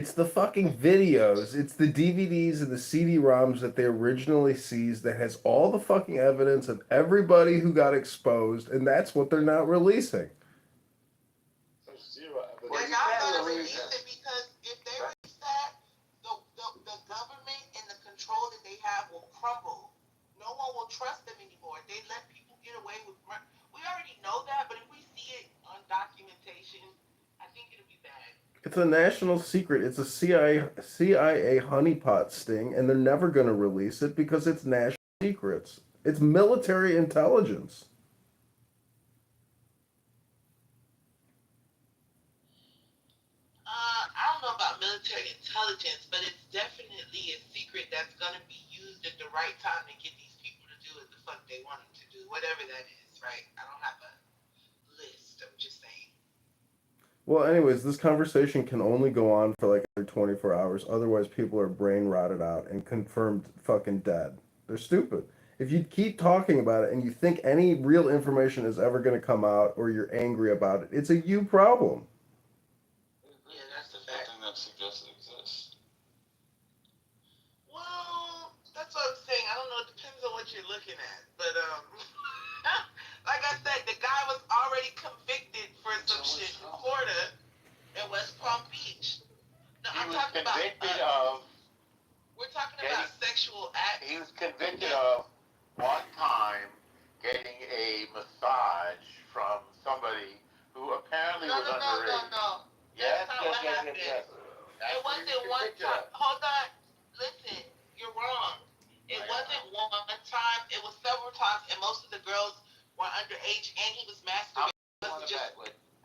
It's the fucking videos. It's the DVDs and the CD-ROMs that they originally seized that has all the fucking evidence of everybody who got exposed, and that's what they're not releasing. There's zero evidence. They're not going to release it because if they release that, the government and the control that they have will crumble. No one will trust them anymore. They let people get away with. We already know that, but if we see it on documentation, I think it'll be bad. It's a national secret. It's a CIA honeypot sting, and they're never going to release it because it's national secrets. It's military intelligence. I don't know about military intelligence, but it's definitely a secret that's going to be used at the right time to get these people to do what the fuck they want them to do, whatever that is, right? I don't have a list. I'm just saying. Well, anyways, this conversation can only go on for like 24 hours. Otherwise, people are brain rotted out and confirmed fucking dead. They're stupid. If you keep talking about it and you think any real information is ever going to come out or you're angry about it, it's a you problem. Yeah, that's the fact. Nothing that suggests it exists. Well, that's what I'm saying. I don't know. It depends on what you're looking at. But, like I said, the guy was already convicted for some shit in Florida in West Palm Beach. No, I'm talking about. We're talking about sexual acts. He was convicted of one time getting a massage from somebody who apparently was underage. No. Yes. It wasn't one time. Hold on. Listen, you're wrong. It wasn't one time. It was several times, and most of the girls were underage, and he was masturbating.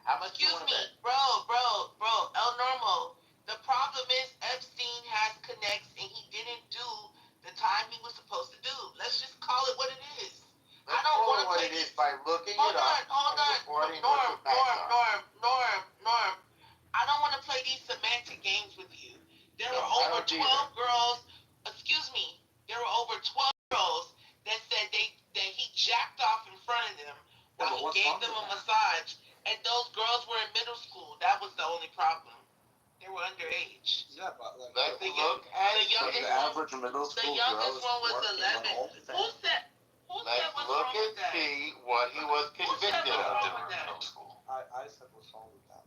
How much? Excuse me, bro. El Normo. The problem is Epstein has connects, and he didn't do the time he was supposed to do. Let's just call it what it is. I don't want to play it is by looking Hold it up. on. Norm. I don't want to play these semantic games with you. There were over 12 girls. Excuse me. There were over 12 girls that said that he jacked off in front of them while he gave them a massage. And those girls were in middle school. That was the only problem. They were underage. Yeah, but like The youngest middle school one was 11. Who said what's wrong with that? See what he was convicted of. I said what's wrong with that.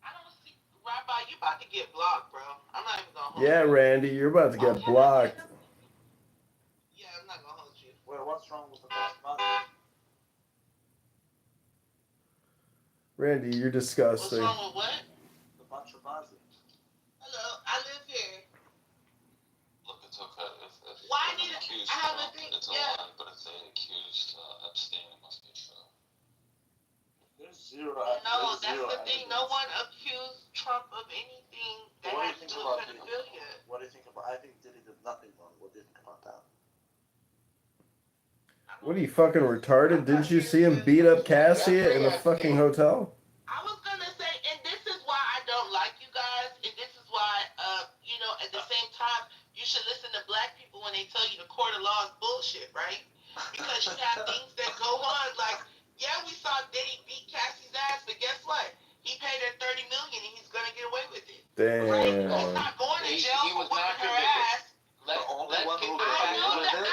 I don't see Rabbi, you about to get blocked, bro. I'm not even gonna hold Yeah, you. Randy, you're about to get blocked. Yeah, I'm not gonna hold you. Well, what's wrong with the Congressman? Randy, you're disgusting. What's wrong with what? The bunch of Congressman. Hello, I live here. Look, it's okay. Why need I have a thing? It's a Yeah. lie, but if they accused Epstein, it must be true. There's zero. No, that's the thing. No one accused Trump of anything that What do you has to think do about with pedophilia. What do you think about? I think Diddy did nothing wrong. What do you think about that? What are you fucking retarded? Didn't you see him beat up Cassia in the fucking hotel? I was gonna say, and this is why I don't like you guys, and this is why, at the same time, you should listen to black people when they tell you the court of law is bullshit, right? Because you have things that go on, like, yeah, we saw Diddy beat Cassie's ass, but guess what? He paid her $30 million, and he's gonna get away with it. Damn. Right? He's not going to jail for whipping her ass. The only one who I know that.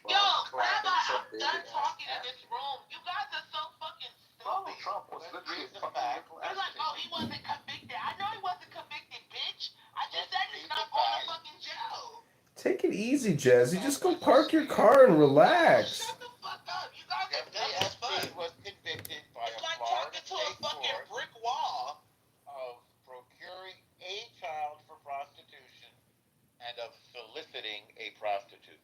Yo, Rabbi, I'm big done talking in this room. You guys are so fucking Donald stupid. Trump was literally a fact. You're like, oh, he wasn't convicted. I know he wasn't convicted, bitch. I just said he's not going to fucking jail. Take it easy, Jazzy. Just go park your car and relax. Shut the fuck up. You guys are dumb Jeffrey as fuck. Epstein was convicted by It's a like Florida talking to a state fucking court brick wall. of procuring a child for prostitution and of soliciting a prostitute.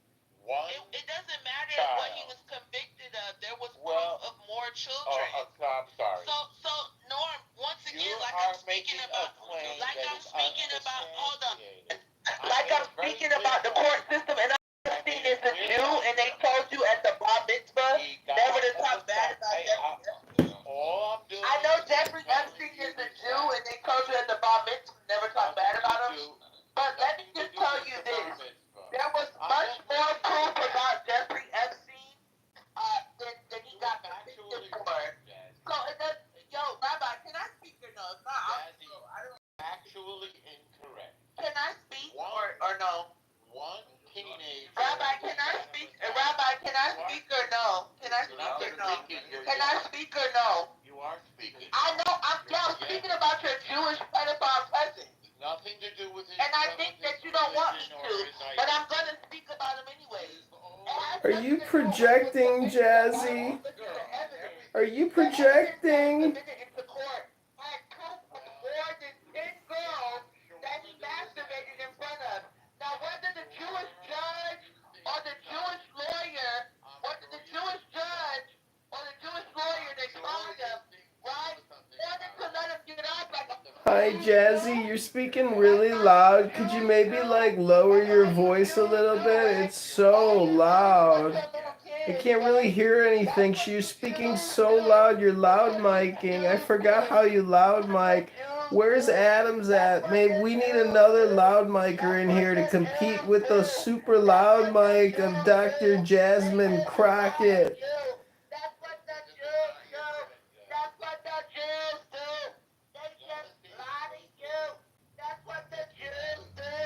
It doesn't matter child. what he was convicted of. There was Well, proof of more children. I'm sorry. So Norm, once again, You like are I'm speaking making about, a claim like that I'm is speaking about, hold on. unsubstantiated. Like I'm speaking about the court system, and Epstein is a Jew, and they told you at the bar mitzvah never to talk bad about Jeffrey Epstein. All I'm doing I know Jeffrey Epstein is a Jew, and they told you at the bar mitzvah never talk bad about him. But let me just tell you this. There was much more proof about Jeffrey Epstein than he got convicted for. So it does, Rabbi, can I speak or no? It's not. I don't. Actual Can I speak or no? You are speaking. I know. I'm speaking about your Jewish pedophile cousin. Nothing to do with his. And I think that you don't want me to, but I'm gonna speak about him anyways. Are you projecting, Jazzy? Are you projecting? Now, whether the Jewish judge or the Jewish lawyer, whether the Jewish judge or the Jewish lawyer they tried him, right? Wanted to let him get off like a. Hi, Jazzy. You're speaking really loud. Could you maybe like lower your voice a little bit? It's so loud. I can't really hear anything. You're speaking so loud. You're loud miking. I forgot how you loud mic. Where's Adams at? Maybe we need another loud micer in here to compete with the super loud mic of Dr. Jasmine Crockett. That's what the Jews do. That's what the Jews do. They just lie to you. That's what the Jews do.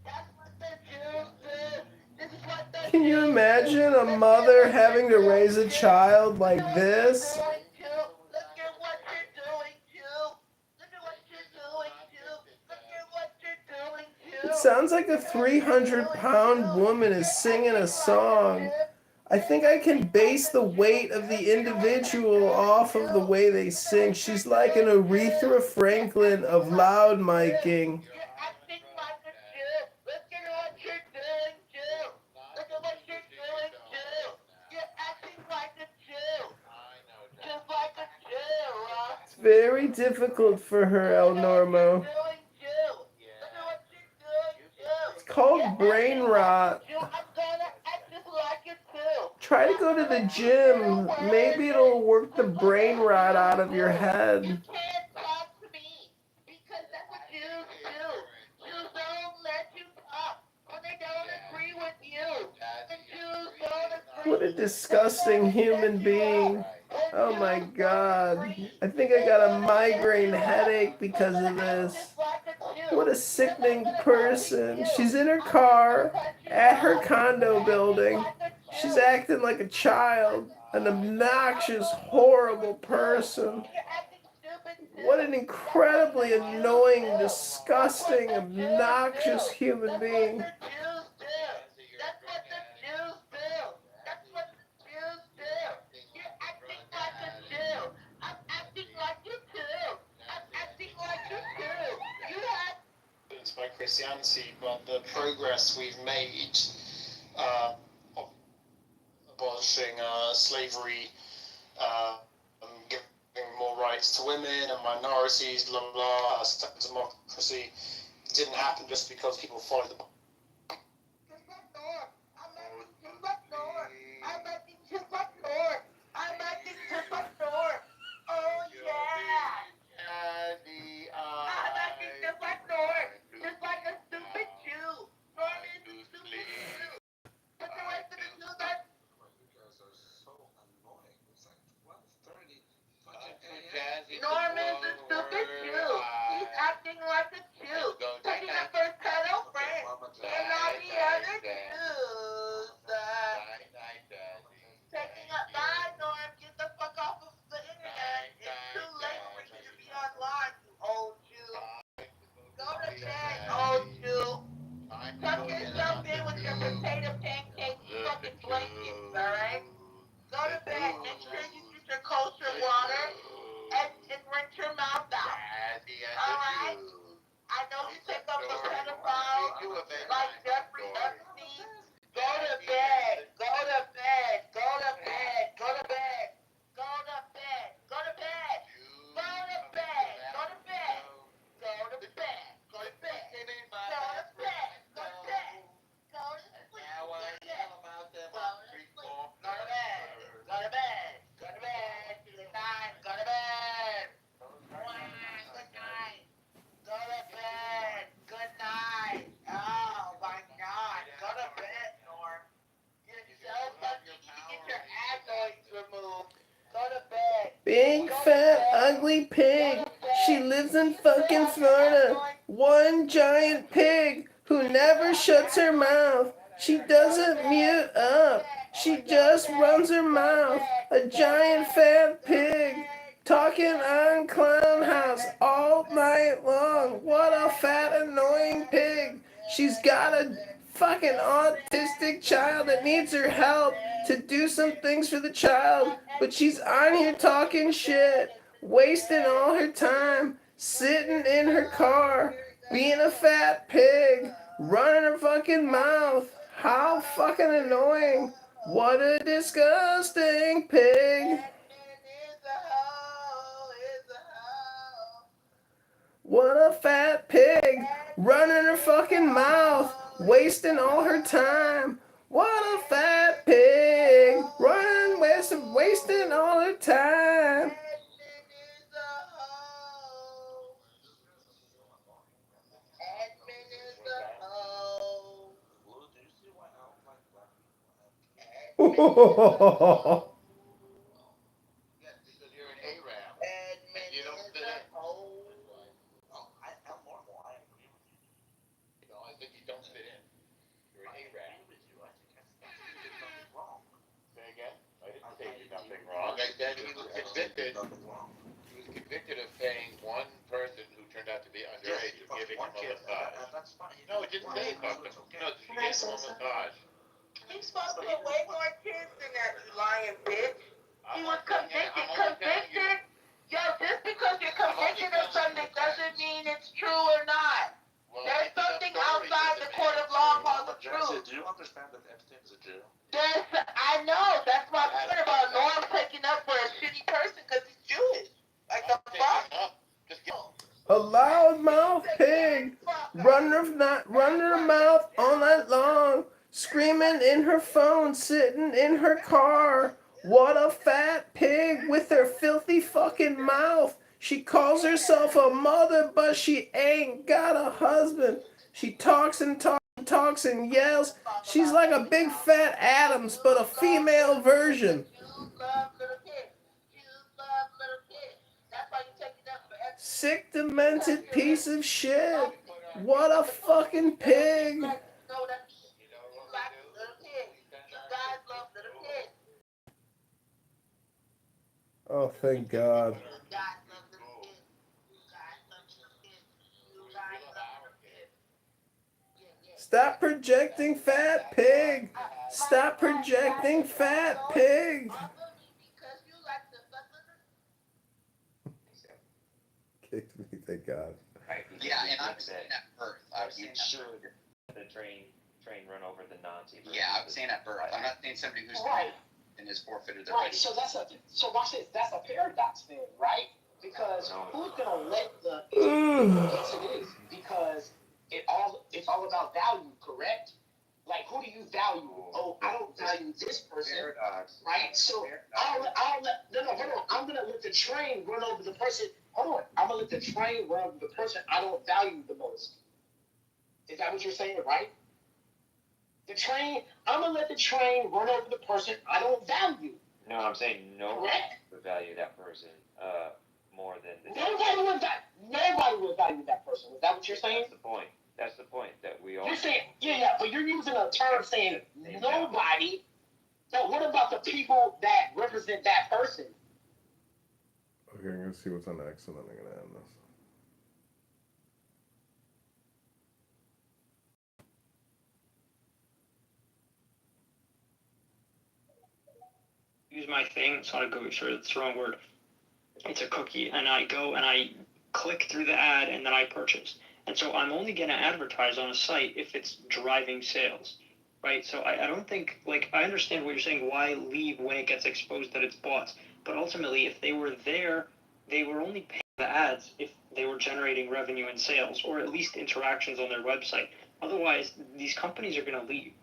That's what the Jews do. This is what the Can you imagine a mother having to raise a child like this? Look at what you're doing, Jew. Look at what you're doing, Jew. Look at what you're doing, Jew. It sounds like a 300-pound woman is singing a song. I think I can base the weight of the individual off of the way they sing. She's like an Aretha Franklin of loud miking. You're acting like a Jew. Look at what you're doing, Jew. Look at what you're doing, Jew. You're acting like a Jew. Just like a Jew, huh? It's very difficult for her, El Normo. It's called brain rot. Try to go to the gym. Maybe it'll work the brain rot out of your head. You can't talk to me because that's what Jews do. Jews don't let you talk when they don't agree with you. The Jews don't agree. What a disgusting human being. Oh my God. I think I got a migraine headache because of this. What a sickening person. She's in her car at her condo building. She's acting like a child. An obnoxious, horrible person. What an incredibly annoying, disgusting, obnoxious human being. By Christianity, but the progress we've made of abolishing slavery, giving more rights to women and minorities, blah blah, democracy, didn't happen just because people followed the. Norman's a stupid Jew. He's acting like a Jew. Taking up for his pedo friend. And all the other Jews. Taking up. Bye, Norm. Get the fuck off of the internet. It's too late for you to be online, you old Jew. Go to bed, old Jew. Tuck yourself in with your potato pancakes and fucking blankets, alright? Go to bed. Make sure you get your kosher water. And rinse your mouth out. Alright? I know you pick up the pedophile like Jeffrey Epstein. Go to bed. Go to bed. Go to bed. Go to bed. Go to bed. Go to bed. Go to bed. Go to bed. Go to bed. Go to bed. Go to bed. Go to bed. Go to sleep. Go to bed. Go to sleep. Go to bed. Go to bed. Go to bed. Good night. Go to bed. Good night. Go to bed. Good night. Oh my God. Go to bed, Norm. You're so lucky you can get your adenoids removed. Go to bed. Big, fat, ugly pig. She lives in fucking Florida. One giant pig who never shuts her mouth. She doesn't mute up. She just runs her mouth, a giant fat pig, talking on Clown House all night long. What a fat annoying pig. She's got a fucking autistic child that needs her help to do some things for the child, but she's on here talking shit, wasting all her time, sitting in her car, being a fat pig, running her fucking mouth. How fucking annoying. What a disgusting pig. What a fat pig, running her fucking mouth, wasting all her time. What a fat pig, running, wasting all her time. Yes, because you're an Arab and you don't fit in. I'm normal. I agree with you. No, I think you don't fit in. You're an Arab. I agree with you. I think you did something wrong. Say again? I didn't say you did nothing wrong. I said he was convicted. He was convicted of paying one person who turned out to be underage of giving him a massage. That's fine. No, it didn't say something. No, did you give him a massage? He's supposed to put way more kids than that, you lying bitch. He was convicted. Yo, just because you're convicted of something doesn't mean it's true or not. Well, There's something outside the court of law called the truth. Do you understand that Epstein is a Jew? I know. That's why I'm talking about Norm taking up for a shitty person because he's Jewish. Like the fuck? Just get A loudmouth pig, running her mouth all night long, screaming in her phone, sitting in her car. What a fat pig with her filthy fucking mouth. She calls herself a mother, but she ain't got a husband. She talks and talks and yells. She's like a big fat Adams, but a female version. Sick, demented piece of shit. What a fucking pig. Oh, thank God. Stop projecting, fat pig. Stop projecting, fat pig. Kicked me, thank God. Yeah, and I'm saying at birth. You should the train run over the Nazi. Yeah, I'm saying at birth. I'm not saying somebody who's Right. and is forfeited their Right, rights. so watch this. That's a paradox then, right? Because who's gonna let yes it is. Because it's all about value, correct? Like who do you value? Oh, I don't value this person. Paradox. Right? So hold on. I'm gonna let the train run over the person. Hold on. I'm gonna let the train run over the person I don't value the most. Is that what you're saying, right? I'm gonna let the train run over the person I don't value. No, I'm saying no one Correct? would value that person more than the Nobody would value that person. Is that what you're saying? That's the point. That's the point that we all. You're saying, yeah, but you're using a term saying nobody. So what about the people that represent that person? Okay, I'm gonna see what's on X and then I'm gonna end this. Use my thing, so I go, sure, it's the wrong word. It's a cookie, and I go and I click through the ad, and then I purchase. And so I'm only going to advertise on a site if it's driving sales, right? So I don't think, like, I understand what you're saying, why leave when it gets exposed that it's bots? But ultimately, if they were there, they were only paying the ads if they were generating revenue and sales, or at least interactions on their website. Otherwise, these companies are going to leave.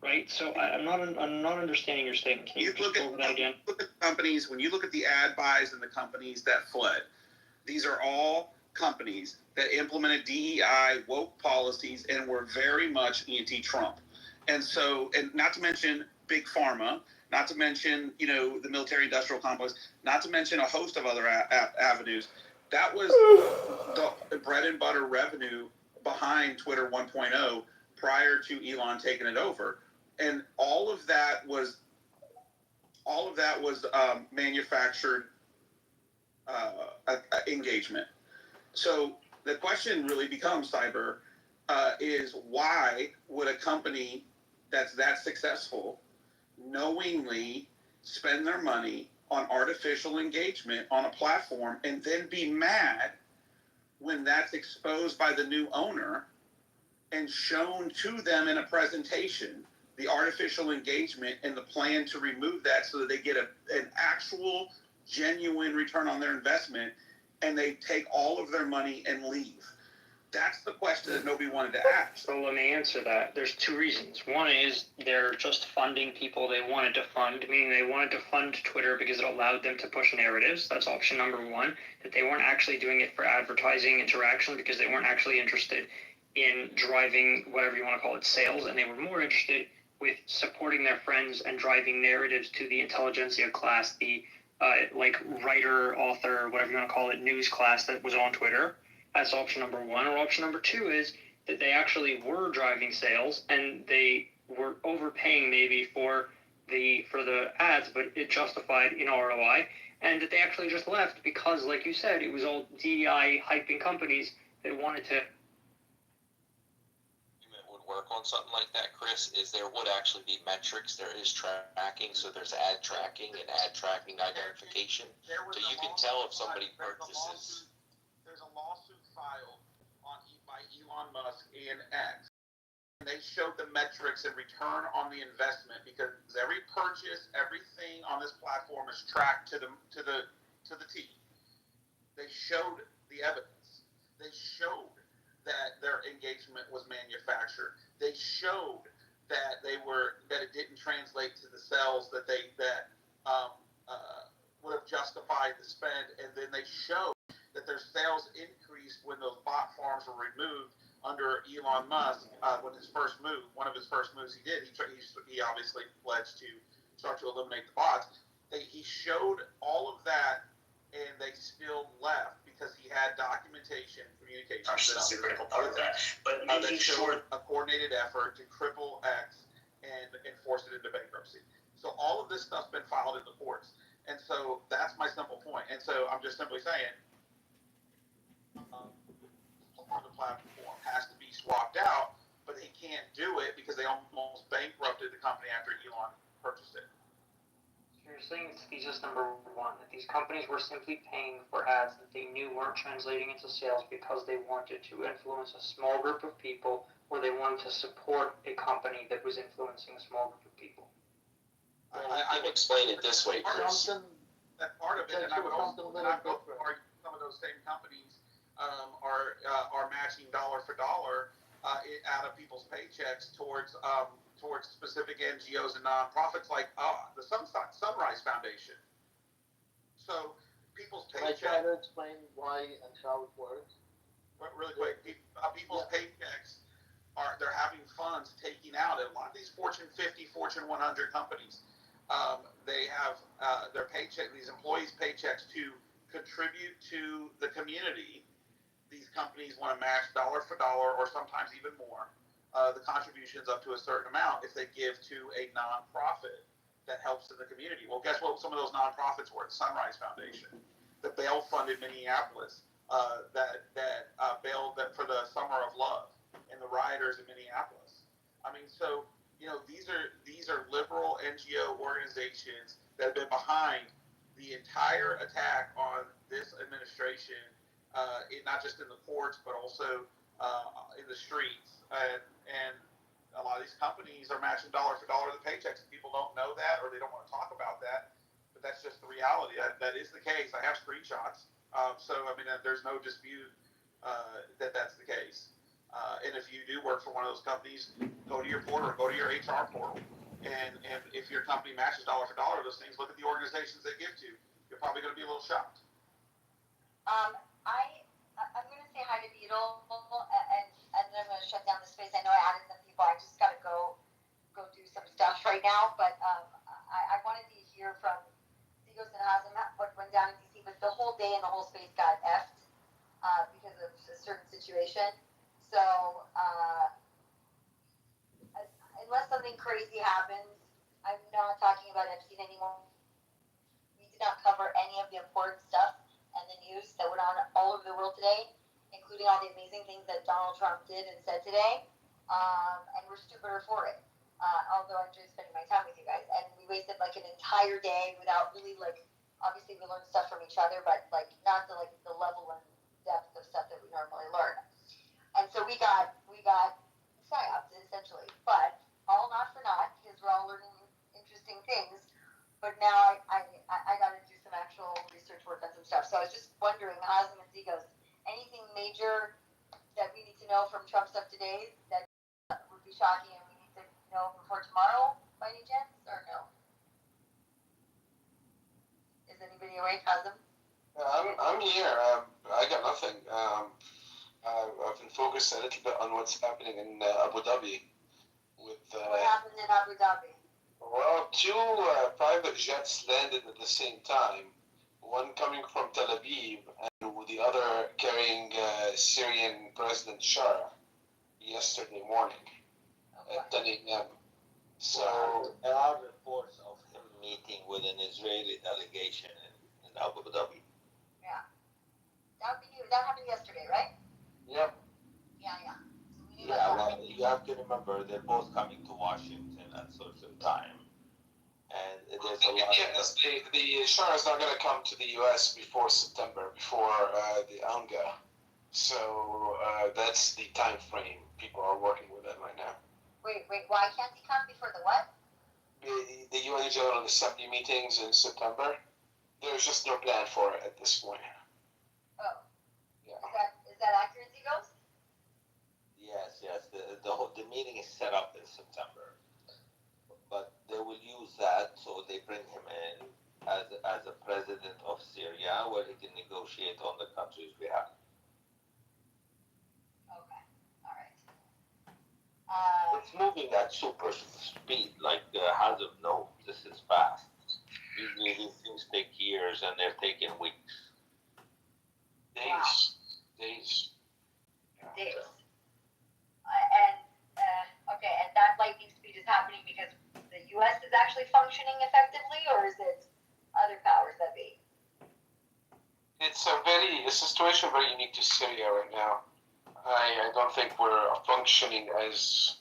Right, so I'm not understanding your statement. Can you just go over that again? Look at companies. When you look at the ad buys and the companies that fled, these are all companies that implemented DEI woke policies and were very much anti-Trump. And so, and not to mention big pharma, not to mention the military-industrial complex, not to mention a host of other avenues. That was the bread and butter revenue behind Twitter 1.0 prior to Elon taking it over. And all of that was manufactured engagement. So the question really becomes, Cyber, is why would a company that's that successful knowingly spend their money on artificial engagement on a platform and then be mad when that's exposed by the new owner and shown to them in a presentation, the artificial engagement and the plan to remove that so that they get an actual genuine return on their investment, and they take all of their money and leave? That's the question that nobody wanted to ask. So let me answer that. There's two reasons. One is they're just funding people they wanted to fund, meaning they wanted to fund Twitter because it allowed them to push narratives. That's option number one. That they weren't actually doing it for advertising interaction because they weren't actually interested in driving whatever you want to call it, sales, and they were more interested with supporting their friends and driving narratives to the intelligentsia class, the like writer, author, whatever you want to call it, news class that was on Twitter. That's option number one. Or option number two is that they actually were driving sales and they were overpaying maybe for the ads, but it justified in ROI, and that they actually just left because, like you said, it was all DEI hyping companies that wanted to. Would work on something like that, Chris, is there would actually be metrics. There is tracking, so there's ad tracking and ad tracking identification. So you can tell if somebody purchases. There's a lawsuit filed by Elon Musk and X. And they showed the metrics and return on the investment because every purchase, everything on this platform is tracked to the T. They showed the evidence. They showed that their engagement was manufactured. They showed that it didn't translate to the sales that would have justified the spend, and then they showed that their sales increased when those bot farms were removed under Elon Musk. When one of his first moves he did, he obviously pledged to start to eliminate the bots. He showed all of that, and they still left because he had documentation, communication. That's the critical part of that. But making sure a coordinated effort to cripple X and force it into bankruptcy. So all of this stuff's been filed in the courts. And so that's my simple point. And so I'm just simply saying, the platform has to be swapped out, but they can't do it because they almost bankrupted the company after Elon purchased it. You're saying it's thesis number one, that these companies were simply paying for ads that they knew weren't translating into sales because they wanted to influence a small group of people, or they wanted to support a company that was influencing a small group of people. I can explain it this way, Chris. That's part of it, and I would also argue some of those same companies are matching dollar for dollar out of people's paychecks towards specific NGOs and nonprofits like the Sunrise Foundation. So people's paychecks. Can I try to explain why and how it works? Really quick, people's paychecks they're having funds taking out at a lot of these Fortune 50, Fortune 100 companies. They have their paycheck, these employees' paychecks to contribute to the community. These companies want to match dollar for dollar, or sometimes even more, the contributions up to a certain amount if they give to a nonprofit that helps in the community. Well, guess what? Some of those nonprofits were the Sunrise Foundation, the bail-funded Minneapolis, that bailed for the Summer of Love and the rioters in Minneapolis. I mean, so these are liberal NGO organizations that have been behind the entire attack on this administration, not just in the courts but also in the streets. And a lot of these companies are matching dollar for dollar the paychecks. People don't know that, or they don't want to talk about that, but that's just the reality. That is the case. I have screenshots. So I mean, there's no dispute that that's the case. And if you do work for one of those companies, go to your portal, go to your HR portal. And if your company matches dollar for dollar those things, look at the organizations they give to. You're probably going to be a little shocked. I'm going to say hi to Beetle, and then I'm going to shut down the space. I know I added some people. I just got to go do some stuff right now. But I wanted to hear from Zigos and Hazem what went down in DC. But the whole day and the whole space got effed because of a certain situation. So unless something something crazy happens, I'm not talking about Epstein anymore. We did not cover any of the important stuff and the news that went on all over the world today, including all the amazing things that Donald Trump did and said today. And we're stupider for it. Although I enjoy spending my time with you guys. And we wasted like an entire day without really like, obviously we learned stuff from each other, but like not the level and depth of stuff that we normally learn. And so we got psyops essentially, but all not for naught because we're all learning interesting things. But now I got to do some actual research work on some stuff. So I was just wondering, Hazem and Zigos, anything major that we need to know from Trump stuff today that would be shocking and we need to know before tomorrow by any chance, or no? Is anybody awake, Hazem? I'm here. I got nothing. I've been focused a little bit on what's happening in Abu Dhabi. What happened in Abu Dhabi? Well, two private jets landed at the same time. One coming from Tel Aviv and the other carrying Syrian President Shah yesterday morning at 10 a.m. So there are reports of him meeting with an Israeli delegation in Abu Dhabi. Yeah. That happened yesterday, right? Yep. Yeah. Yeah, well, you have to remember they're both coming to Washington at certain time. And there's a lot yes, the Shah is not going to come to the U.S. before September, before the UNGA. So that's the time frame people are working with it right now. Wait, why can't he come before the what? The UN General Assembly meetings in September. There's just no plan for it at this point. Oh. Yeah. Is that accurate, Zigos? Yes. The meeting is set up in September. But they will use that, so they bring him in as a president of Syria, where he can negotiate on the country's behalf. Okay, all right. It's moving at super speed, like Hazem knows. This is fast. Usually these things take years, and they're taking weeks. Days. And that lightning speed is happening because the U.S. is actually functioning effectively, or is it other powers that be? It's a situation very unique to Syria right now. I don't think we're functioning as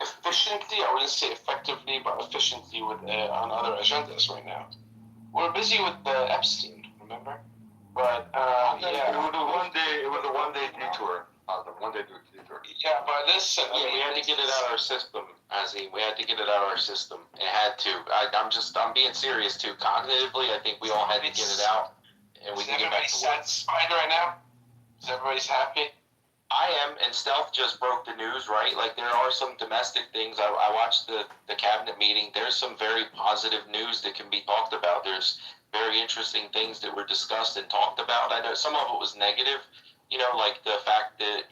efficiently, I wouldn't say effectively, but efficiently with on other agendas right now. We're busy with Epstein, remember? But yeah, it was a one-day detour. Yeah, but listen, We had to get it out of our system, Azim. We had to get it out of our system. It had to. I'm being serious too. Cognitively, I think we all had to get it out, and we can get back to work. satisfied right now? Is everybody's happy? I am, and Stealth just broke the news, right? Like, there are some domestic things. I watched the cabinet meeting. There's some very positive news that can be talked about. There's very interesting things that were discussed and talked about. I know some of it was negative, like the fact that,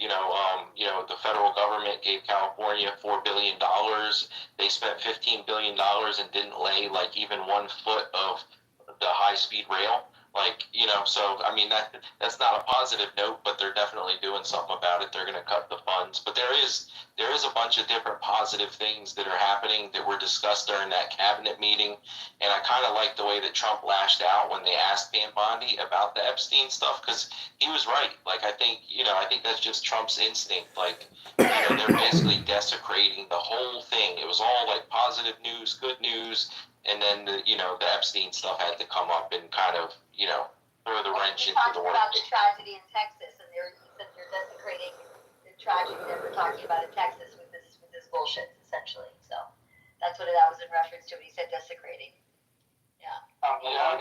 the federal government gave California $4 billion. They spent $15 billion and didn't lay, like, even 1 foot of the high-speed rail. So, I mean, that's not a positive note, but they're definitely doing something about it. They're going to cut the funds. But there is a bunch of different positive things that are happening that were discussed during that cabinet meeting. And I kind of like the way that Trump lashed out when they asked Pam Bondi about the Epstein stuff, because he was right. Like, I think that's just Trump's instinct. Like, they're basically desecrating the whole thing. It was all like positive news, good news. And then the Epstein stuff had to come up and kind of, throw the wrench into the works. About the tragedy in Texas, and they're desecrating the tragedy that we're talking about in Texas with this bullshit, essentially. So that's what that was in reference to when he said desecrating. Yeah. I'm going to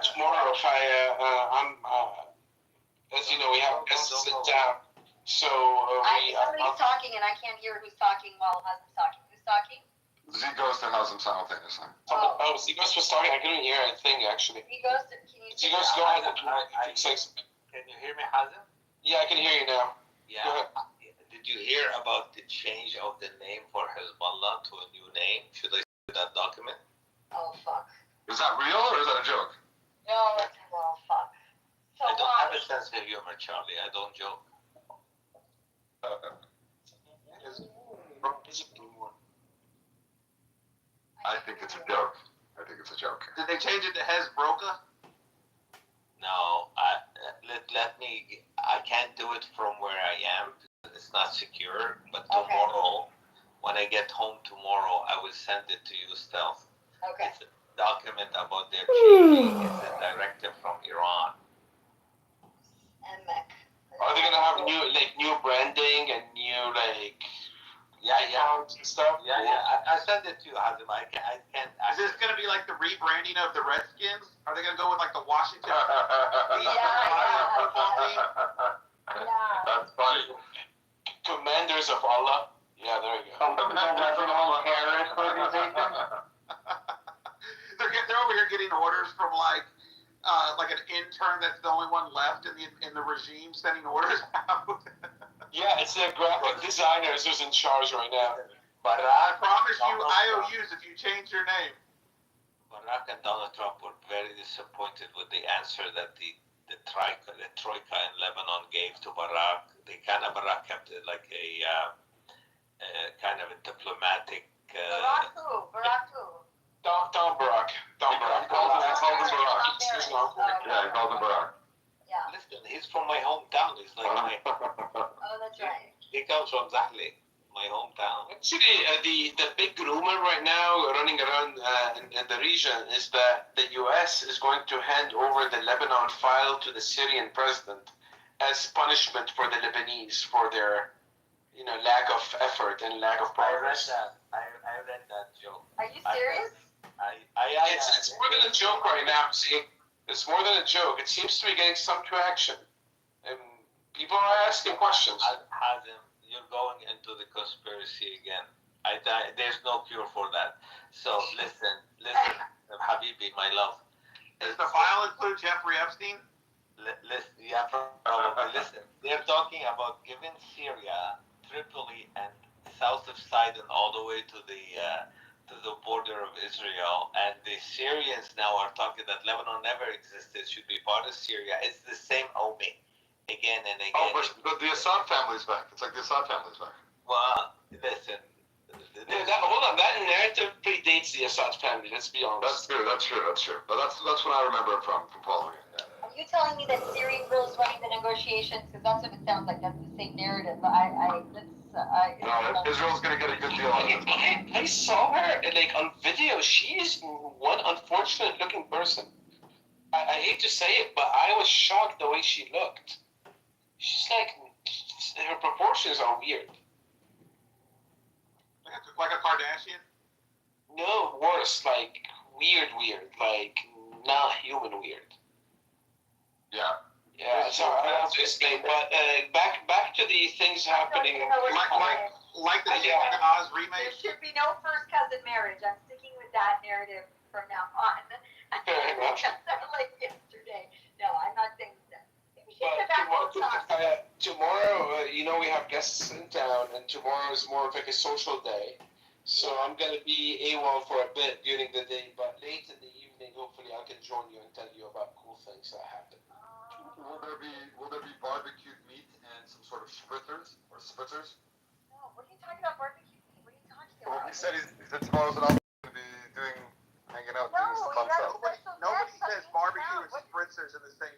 tomorrow if as you know, we have guests sit down. So somebody's talking, and I can't hear who's talking while Hazem's talking. Who's talking? Zigos and Hazem simultaneously. Zigos was talking. I couldn't hear anything, actually. Zigos, go ahead. Can you hear me, Hazem? Yeah, I can hear you now. Yeah. Did you hear about the change of the name for Hezbollah to a new name? Should I see that document? Oh, fuck. Is that real or is that a joke? No, fuck. So I don't have a sense of humor, Charlie. I don't joke. Is think it's a joke. I think it's a joke. Did they change it to Hezbroka? No, I can't do it from where I am. It's not secure. But tomorrow, when I get home tomorrow, I will send it to you, Stealth. Okay. It's a document about their changing. It's a directive from Iran. MX. Are they gonna have new branding and new accounts and stuff? Yeah. I send it to you, Hazim. I can't. Is this gonna be like the rebranding of the Redskins? Are they gonna go with like the Washington? That's funny. Commanders of Allah. Yeah, there you go. They're over here getting orders from like an intern that's the only one left in the regime sending orders out. Yeah, it's the graphic designers who's in charge right now. But I promise you IOUs if you change your name. Barack and Donald Trump were very disappointed with the answer that the Troika in Lebanon gave to Barack. Barack kept it like a kind of a diplomatic. Barack who? Don Barack. I called him Barack. Yeah, I called him Barack. Yeah. Listen, he's from my hometown. He's like Oh, that's right. he comes from Zahli, my hometown. Actually, the big rumor right now running around in the region is that the U.S. is going to hand over the Lebanon file to the Syrian president as punishment for the Lebanese for their, lack of effort and lack of progress. I read that joke. Are you serious? It's more than a joke right now. See, it's more than a joke. It seems to be getting some traction, and people are asking questions. Hazim, you're going into the conspiracy again. There's no cure for that. So listen, Habibi, my love. Does the file include Jeffrey Epstein? Yeah, probably. Listen, they're talking about giving Syria, Tripoli, and south of Sidon all the way to the border of Israel, and the Syrians now are talking that Lebanon never existed, should be part of Syria. It's the same Omi, again and again. Oh, but the Assad family's back. It's like the Assad family's back. Well, listen. Hold on, that narrative predates the Assad family. Let's be honest. That's true. But that's when I remember it from following it. Yeah. Are you telling me that Syrian girls running the negotiations? Because that's what it sounds like. That's the same narrative. No, Israel's gonna get a good deal on it. I saw her on video. She's one unfortunate looking person. I hate to say it, but I was shocked the way she looked. She's her proportions are weird. Like a Kardashian? No, worse, weird, not human weird. Yeah. Yeah, sorry, I don't have to explain, but back to the things happening. Like the Oz remake? There should be no first cousin marriage. I'm sticking with that narrative from now on. Fair enough. Like yesterday. No, I'm not saying that. But tomorrow, we have guests in town, and tomorrow is more of like a social day. So I'm going to be AWOL for a bit during the day, but late in the evening, hopefully I can join you and tell you about cool things that happen. Will there be barbecued meat and some sort of spritzers? No, what are you talking about barbecue? What are you talking about? Well, he said tomorrow's an opportunity to be hanging out. No, doing some fun stuff. Nobody says barbecue and spritzers in the same